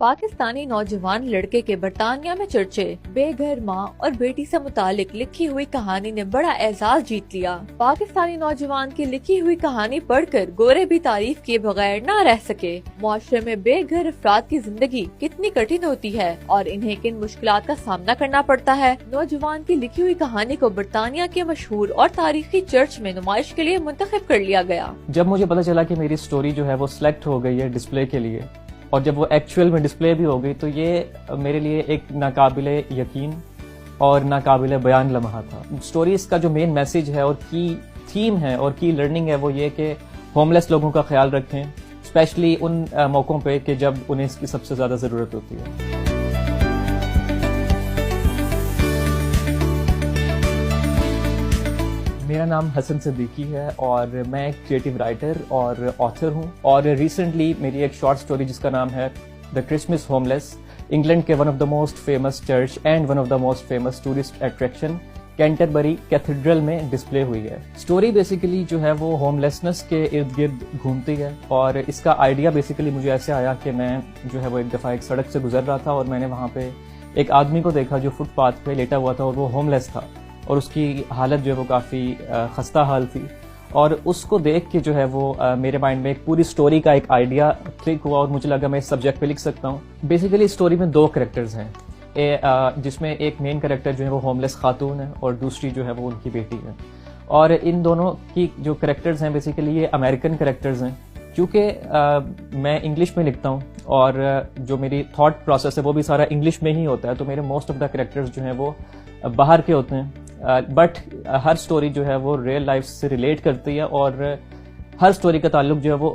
पाकिस्तानी नौजवान लड़के के बरतानिया में चर्चे। बेघर माँ और बेटी से मुतालिक लिखी हुई कहानी ने बड़ा एजाज जीत लिया। पाकिस्तानी नौजवान की लिखी हुई कहानी पढ़कर गोरे भी तारीफ किए बगैर न रह सके। मुआशरे में बेघर अफराद की जिंदगी कितनी कठिन होती है और इन्हें किन मुश्किलात का सामना करना पड़ता है। नौजवान की लिखी हुई कहानी को बरतानिया के मशहूर और तारीखी चर्च में नुमाइश के लिए मुंतखब कर लिया गया। जब मुझे पता चला कि मेरी स्टोरी जो है वो सिलेक्ट हो गई है डिस्प्ले के लिए, और जब वो एक्चुअल में डिस्प्ले भी हो गई, तो ये मेरे लिए एक नाकाबिले यकीन और नाकाबिले बयान लम्हा था। स्टोरीज का जो मेन मैसेज है और की थीम है और की लर्निंग है वो ये कि होमलेस लोगों का ख्याल रखें, स्पेशली उन मौक़ों पे कि जब उन्हें इसकी सबसे ज़्यादा ज़रूरत होती है। मेरा नाम हसन सिद्दीकी है और मैं एक क्रिएटिव राइटर और ऑथर हूँ। और रिसेंटली मेरी एक शॉर्ट स्टोरी जिसका नाम है द क्रिसमस होमलेस, इंग्लैंड के one of the most famous church and one of the most famous tourist attraction Canterbury cathedral में डिस्प्ले हुई है। स्टोरी बेसिकली जो है वो होमलेसनेस के इर्द गिर्द घूमती है और इसका आइडिया बेसिकली मुझे ऐसे आया कि मैं जो है वो एक दफ़ा एक सड़क से गुजर रहा था और मैंने वहाँ पे एक आदमी को देखा जो फुटपाथ पे लेटा हुआ था और वो होमलेस था और उसकी हालत जो है वो काफ़ी खस्ता हाल थी। और उसको देख के जो है वो मेरे माइंड में एक पूरी स्टोरी का एक आइडिया क्लिक हुआ और मुझे लगा मैं इस सब्जेक्ट पे लिख सकता हूँ। बेसिकली स्टोरी में दो कैरेक्टर्स हैं, जिसमें एक मेन कैरेक्टर जो है वो होमलेस खातून है और दूसरी जो है वो उनकी बेटी है। और इन दोनों की जो कैरेक्टर्स हैं बेसिकली ये अमेरिकन कैरेक्टर्स हैं। क्योंकि मैं इंग्लिश में लिखता हूँ और जो मेरी थॉट प्रोसेस है वो भी सारा इंग्लिश में ही होता है, तो मेरे मोस्ट ऑफ द कैरेक्टर्स जो हैं वो बाहर के होते हैं। बट हर स्टोरी जो है वो रियल लाइफ से रिलेट करती है और हर स्टोरी का ताल्लुक जो है वो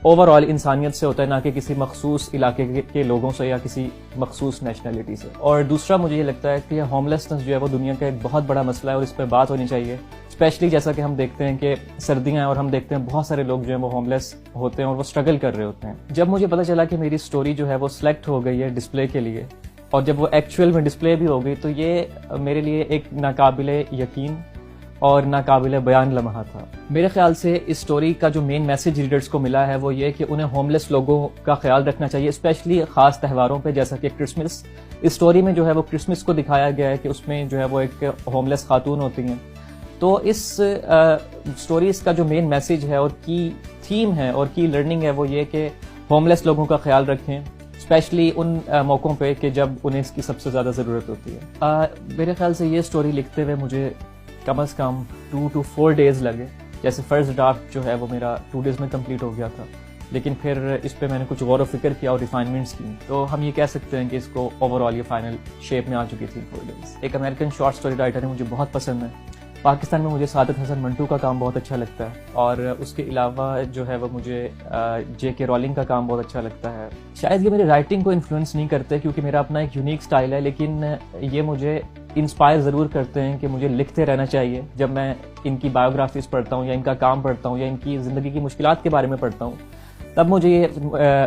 ओवरऑल इंसानियत से होता है, ना कि किसी मखसूस इलाके के लोगों से या किसी मखसूस नेशनलिटी से। और दूसरा मुझे ये लगता है कि होमलेसनेस जो है वो दुनिया का एक बहुत बड़ा मसला है और इस पर बात होनी चाहिए। स्पेशली जैसा कि हम देखते हैं कि सर्दियां हैं और हम देखते हैं बहुत सारे लोग जो है वो होमलेस होते हैं और वो स्ट्रगल कर रहे होते हैं। जब मुझे पता चला कि मेरी स्टोरी जो है वो सिलेक्ट हो गई है डिस्प्ले के लिए और जब वो एक्चुअल में डिस्प्ले भी हो गई, तो ये मेरे लिए एक नाकाबिले यकीन और नाकाबिले बयान लम्हा था। मेरे ख्याल से इस स्टोरी का जो मेन मैसेज रीडर्स को मिला है वो ये कि उन्हें होमलेस लोगों का ख्याल रखना चाहिए, स्पेशली ख़ास त्योहारों पे जैसा कि क्रिसमस। इस स्टोरी में जो है वो क्रिसमस को दिखाया गया है कि उसमें जो है वो एक होमलेस खातून होती हैं। तो इस स्टोरीज का जो मेन मैसेज है और की थीम है और की लर्निंग है वो ये कि होमलेस लोगों का ख्याल रखें, स्पेशली उन मौक़ों पे कि जब उन्हें इसकी सबसे ज़्यादा ज़रूरत होती है। मेरे ख्याल से ये स्टोरी लिखते हुए मुझे कम से कम 2 to 4 डेज़ लगे। जैसे फर्स्ट ड्राफ्ट जो है वो मेरा 2 डेज़ में कंप्लीट हो गया था, लेकिन फिर इस पे मैंने कुछ गौर व फिक्र किया और रिफाइनमेंट्स की, तो हम ये कह सकते हैं कि इसको ओवरऑल ये फाइनल शेप में आ चुकी थी 4 डेज़। एक अमेरिकन शॉर्ट स्टोरी राइटर है, मुझे बहुत पसंद है। पाकिस्तान में मुझे सादत हसन मंटू का काम बहुत अच्छा लगता है और उसके अलावा जो है वो मुझे J.K. रॉलिंग का काम बहुत अच्छा लगता है। शायद ये मेरी राइटिंग को इन्फ्लुएंस नहीं करते क्योंकि मेरा अपना एक यूनिक स्टाइल है, लेकिन ये मुझे इंस्पायर ज़रूर करते हैं कि मुझे लिखते रहना चाहिए। जब मैं इनकी बायोग्राफीज पढ़ता हूँ या इनका काम पढ़ता हूँ या इनकी ज़िंदगी की मुश्किलात के बारे में पढ़ता हूँ, तब मुझे ये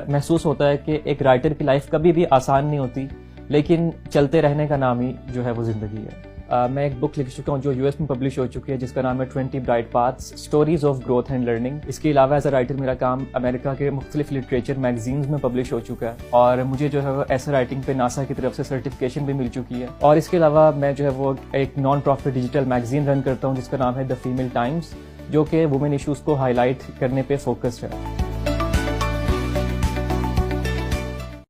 महसूस होता है कि एक राइटर की लाइफ कभी भी आसान नहीं होती, लेकिन चलते रहने का नाम ही जो है वो ज़िंदगी है। मैं एक बुक लिख चुका हूँ जो US में पब्लिश हो चुकी है, जिसका नाम है 20 bright paths, stories of growth and learning. इसके अलावा एज अ राइटर मेरा काम अमेरिका के मुख्तलिफ लिटरेचर मैगजीन्स में पब्लिश हो चुका है और मुझे जो है वो ऐसे राइटिंग पे नासा की तरफ से सर्टिफिकेशन भी मिल चुकी है। और इसके अलावा मैं जो है वो एक non profit digital magazine run करता हूँ जिसका नाम है द फीमेल टाइम्स, जो कि वुमेन इशूज़ को हाईलाइट करने पर फोकस्ड है।